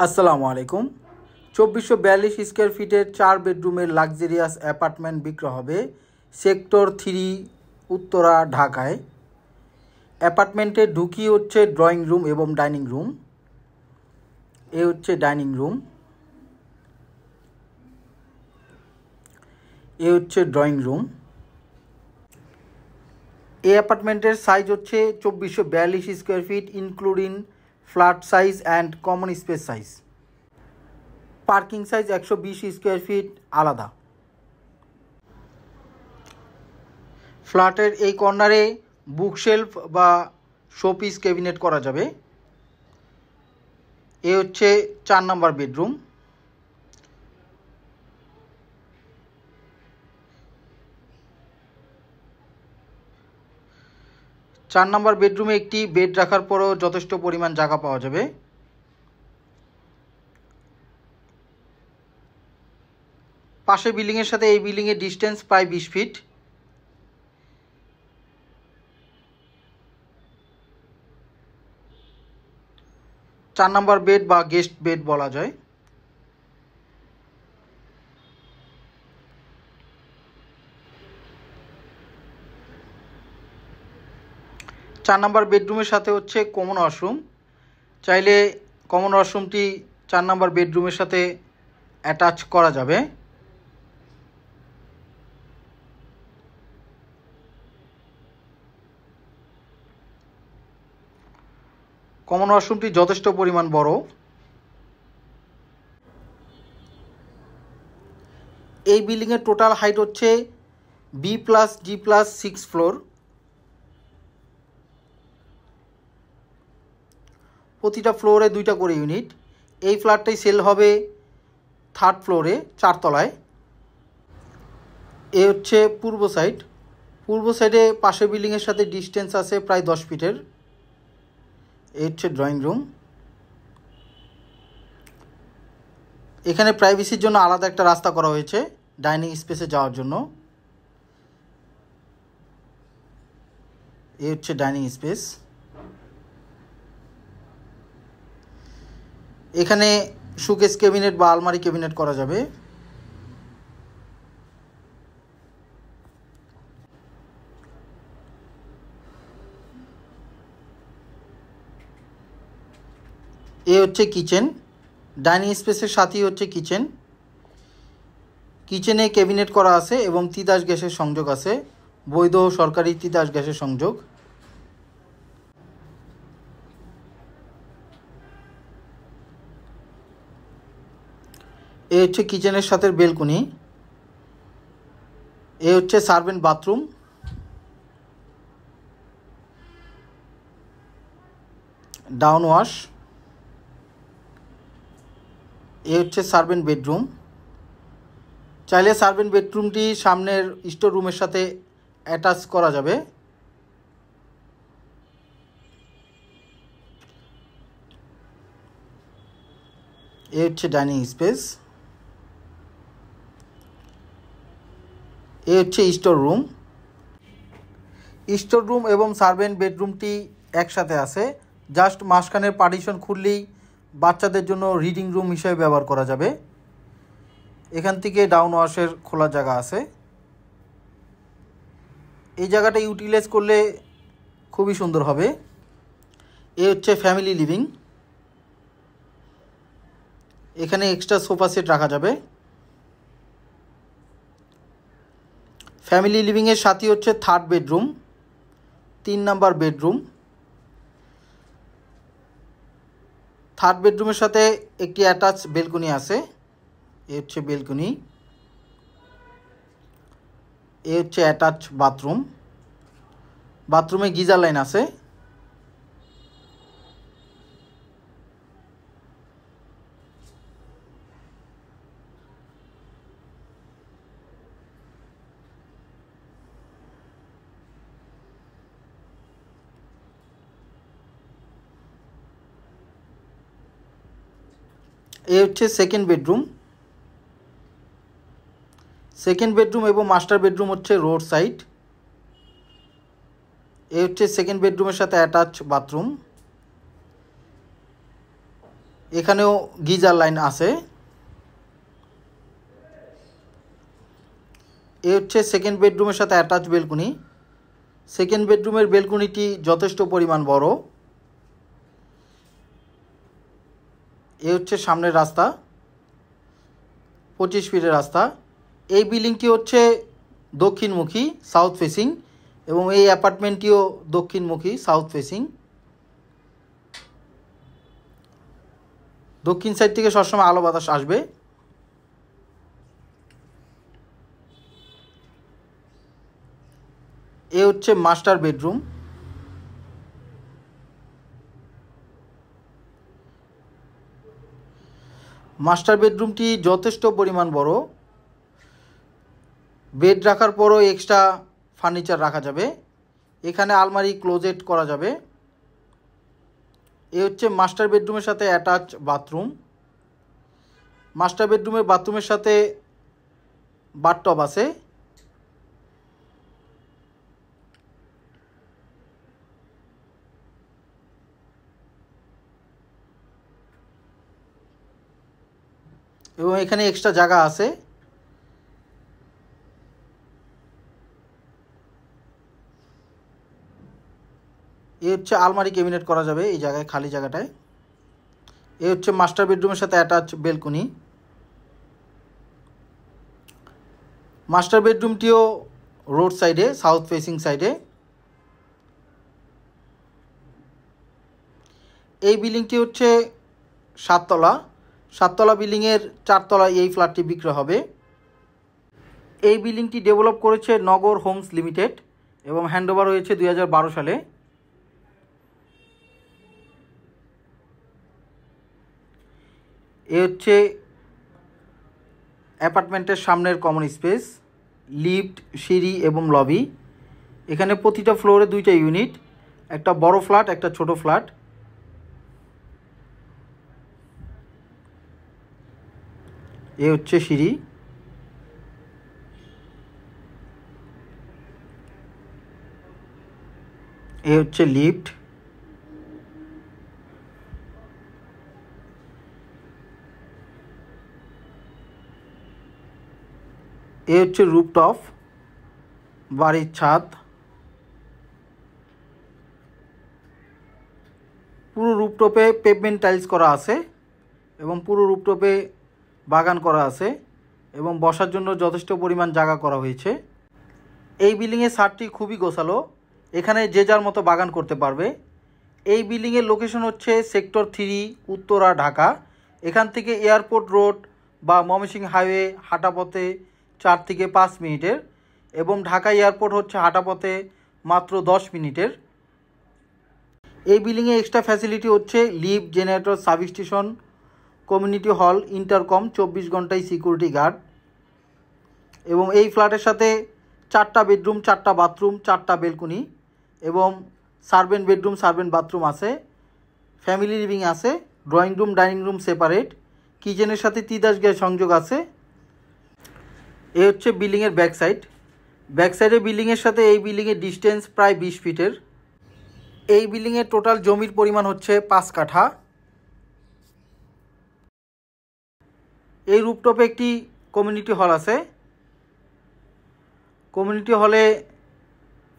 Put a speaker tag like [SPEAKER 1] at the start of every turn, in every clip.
[SPEAKER 1] আসসালামু আলাইকুম। 2442 স্কোয়ার ফিটের 4 বেডরুমের লাক্সারিয়াস অ্যাপার্টমেন্ট বিক্রি হবে সেক্টর 3 উত্তরা ঢাকায়। অ্যাপার্টমেন্টে ঢুকি হচ্ছে ড্রয়িং রুম এবং ডাইনিং রুম। এ হচ্ছে ডাইনিং রুম, এ হচ্ছে ড্রয়িং রুম। এই অ্যাপার্টমেন্টের সাইজ হচ্ছে 2442 square feet including flat size and common space size. Parking size 120 square feet আলাদা। ফ্ল্যাটের এই কর্নারে বুকশেলফ বা শোপিস ক্যাবিনেট করা যাবে। এ হচ্ছে 4 নম্বর বেডরুম। চার নম্বর বেডরুমে একটি বেড রাখার পরও যথেষ্ট পরিমাণ জায়গা পাওয়া যাবে। পাশে বিল্ডিংয়ের সাথে এই বিল্ডিংয়ের ডিস্টেন্স প্রায় 20 ফিট। চার নম্বর বেড বা গেস্ট বেড বলা যায়। চার নম্বর বেডরুমের সাথে হচ্ছে কমন ওয়াশরুম। চাইলে কমন ওয়াশরুমটি 4 নম্বর বেডরুমের সাথে অ্যাটাচ করা যাবে। কমন ওয়াশরুমটি যথেষ্ট পরিমাণ বড়। এই বিল্ডিংয়ের টোটাল হাইট হচ্ছে B+D+6 ফ্লোর। প্রতিটা ফ্লোরে 2টা করে ইউনিট। এই ফ্ল্যাটটাই সেল হবে 3rd ফ্লোরে 4 তলায়। এ হচ্ছে পূর্ব সাইড। পূর্ব সাইডে পাশের বিল্ডিংয়ের সাথে ডিস্টেন্স আছে প্রায় 10 ফিটের। এ হচ্ছে ড্রয়িং রুম। এখানে প্রাইভেসির জন্য আলাদা একটা রাস্তা করা হয়েছে ডাইনিং স্পেসে যাওয়ার জন্য। এ হচ্ছে ডাইনিং স্পেস। এখানে শোকেস ক্যাবিনেট বা আলমারি ক্যাবিনেট করা যাবে। এ হচ্ছে কিচেন। ডাইনিং স্পেসের সাথেই হচ্ছে কিচেন। কিচেনে ক্যাবিনেট করা আছে এবং তিতাস গ্যাসের সংযোগ আছে, বৈধ সরকারি তিতাস গ্যাসের সংযোগ। এ হচ্ছে কিচেনের সাথে বেলকনি। এ হচ্ছে সার্ভেন্ট বাথরুম। Down wash. এ হচ্ছে সার্ভেন্ট বেডরুম। চাইলে সার্ভেন্ট বেডরুমটি সামনের স্টোর রুমের সাথে অ্যাটাচ করা যাবে। এ হচ্ছে ডাইনিং স্পেস। এ হচ্ছে স্টোর রুম। স্টোর রুম এবং সার্ভেন্ট বেডরুমটি একসাথে আছে। জাস্ট মাঝখানের পার্টিশন খুললেই বাচ্চাদের জন্য রিডিং রুম হিসেবে ব্যবহার করা যাবে। এখান থেকে ডাউন ওয়াশের খোলার জায়গা আছে। এই জায়গাটা ইউটিলাইজ করলে খুবই সুন্দর হবে। এ হচ্ছে ফ্যামিলি লিভিং। এখানে এক্সট্রা সোফা সেট রাখা যাবে। ফ্যামিলি লিভিংয়ের সাথে হচ্ছে 3rd বেডরুম, 3 নম্বর বেডরুম। 3rd বেডরুমের সাথে একটি অ্যাটাচ বেলকনি আছে। এ হচ্ছে বেলকনি। এ হচ্ছে অ্যাটাচ বাথরুম। বাথরুমে গিজার লাইন আছে। এ হচ্ছে সেকেন্ড বেডরুম। সেকেন্ড বেডরুম এবং মাস্টার বেডরুম হচ্ছে রোড সাইড। এ হচ্ছে সেকেন্ড বেডরুমের সাথে অ্যাটাচ বাথরুম। এখানেও গিজার লাইন আছে। এ হচ্ছে সেকেন্ড বেডরুমের সাথে অ্যাটাচ বেলকনি। সেকেন্ড বেডরুমের বেলকনিটি যথেষ্ট পরিমাণ বড়। এ হচ্ছে সামনের রাস্তা, 25 ফিটের রাস্তা। এই বিল্ডিংটি হচ্ছে দক্ষিণমুখী, সাউথ ফেসিং, এবং এই অ্যাপার্টমেন্টটিও দক্ষিণমুখী, সাউথ ফেসিং। দক্ষিণ সাইড থেকে সবসময় আলো বাতাস আসবে। এ হচ্ছে মাস্টার বেডরুম। মাস্টার বেডরুমটি যথেষ্ট পরিমাণ বড়। বেড রাখার পরও এক্সট্রা ফার্নিচার রাখা যাবে। এখানে আলমারি, ক্লোজেট করা যাবে। এ হচ্ছে মাস্টার বেডরুমের সাথে অ্যাটাচ বাথরুম। মাস্টার বেডরুমের বাথরুমের সাথে বাথটব আছে। এবং এখানে এক্সট্রা জায়গা আছে। এ হচ্ছে আলমারি, ক্যাবিনেট করা যাবে এই জায়গায়, খালি জায়গাটায়। এ হচ্ছে মাস্টার বেডরুমের সাথে অ্যাটাচ বেলকনি। মাস্টার বেডরুমটিও রোড সাইডে, সাউথ ফেসিং সাইডে। এই বিল্ডিংটি হচ্ছে 7 তলা। 7 তলা বিল্ডিংয়ের 4 তলায় এই ফ্ল্যাটটি বিক্রি হবে। এই বিল্ডিংটি ডেভেলপ করেছে নগর হোমস লিমিটেড এবং হ্যান্ডওভার হয়েছে 2012 সালে। এ হচ্ছে অ্যাপার্টমেন্টের সামনের কমন স্পেস, লিফট, সিঁড়ি এবং লবি। এখানে প্রতিটা ফ্লোরে 2টা ইউনিট, একটা বড় ফ্ল্যাট, একটা ছোট ফ্ল্যাট। এ হচ্ছে সিঁড়ি। এ হচ্ছে লিফট। এ হচ্ছে রুফটপ, বাড়ির ছাদ। পুরো রুফটপে পেভমেন্ট টাইলস করা আছে এবং পুরো রুফটপে বাগান করা আছে এবং বসার জন্য যথেষ্ট পরিমাণ জায়গা করা হয়েছে। এই বিল্ডিংয়ের ছাদটি খুবই গোছালো। এখানে যে যার মতো বাগান করতে পারবে। এই বিল্ডিংয়ের লোকেশন হচ্ছে সেক্টর 3, উত্তরা, ঢাকা। এখান থেকে এয়ারপোর্ট রোড বা ময়মনসিংহ হাইওয়ে হাঁটাপথে 4 থেকে 5 মিনিটের, এবং ঢাকা এয়ারপোর্ট হচ্ছে হাঁটাপথে মাত্র 10 মিনিটের। এই বিল্ডিংয়ে এক্সট্রা ফ্যাসিলিটি হচ্ছে lift, generator, substation, community hall, intercom, 24 ঘন্টায় সিকিউরিটি গার্ড। এবং এই ফ্ল্যাটের সাথে 4টা বেডরুম, 4টা বাথরুম, 4টা বেলকনি এবং সার্ভেন্ট বেডরুম, সার্ভেন্ট বাথরুম আছে। ফ্যামিলি লিভিং আছে। Drawing room, dining room separate. কিচেনের সাথে তিতাস গ্যাস সংযোগ আছে। এ হচ্ছে বিল্ডিংয়ের ব্যাক সাইড। ব্যাক সাইডে বিল্ডিংয়ের সাথে এই বিল্ডিংয়ের ডিস্টেন্স প্রায় 20 ফিটের। এই বিল্ডিংয়ের টোটাল জমির পরিমাণ হচ্ছে 5 কাঠা। এই রুফটপে একটি কমিউনিটি হল আছে। কমিউনিটি হলে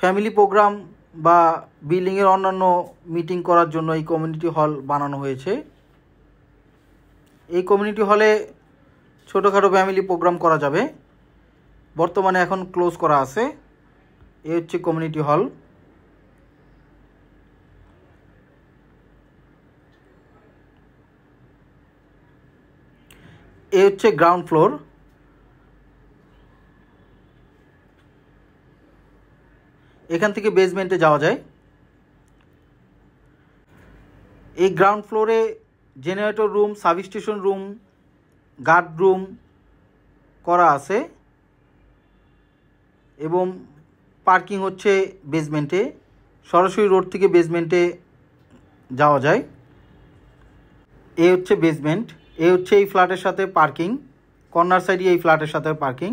[SPEAKER 1] ফ্যামিলি প্রোগ্রাম বা বিল্ডিংয়ের অন্যান্য মিটিং করার জন্য এই কমিউনিটি হল বানানো হয়েছে। এই কমিউনিটি হলে ছোটোখাটো ফ্যামিলি প্রোগ্রাম করা যাবে। বর্তমানে এখন ক্লোজ করা আছে। এ হচ্ছে কমিউনিটি হল। এ হচ্ছে গ্রাউন্ড ফ্লোর। এখান থেকে বেসমেন্টে যাওয়া যায়। এই গ্রাউন্ড ফ্লোরে generator room, substation room, guard room করা আছে এবং পার্কিং হচ্ছে বেসমেন্টে। সরাসরি রোড থেকে বেসমেন্টে যাওয়া যায়। এ হচ্ছে বেসমেন্ট। এ হচ্ছে এই ফ্ল্যাটের সাথে পার্কিং। কর্নার সাইডে এই ফ্ল্যাটের সাথে পার্কিং।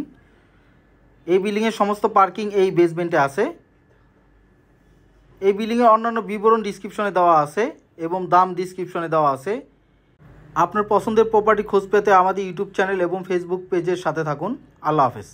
[SPEAKER 1] এই বিল্ডিংয়ের সমস্ত পার্কিং এই বেসমেন্টে আছে। এই বিল্ডিংয়ের অন্যান্য বিবরণ ডিসক্রিপশনে দেওয়া আছে এবং দাম ডিসক্রিপশনে দেওয়া আছে। আপনার পছন্দের প্রপার্টি খোঁজ পেতে আমাদের ইউটিউব চ্যানেল এবং ফেসবুক পেজের সাথে থাকুন। আল্লাহ হাফেজ।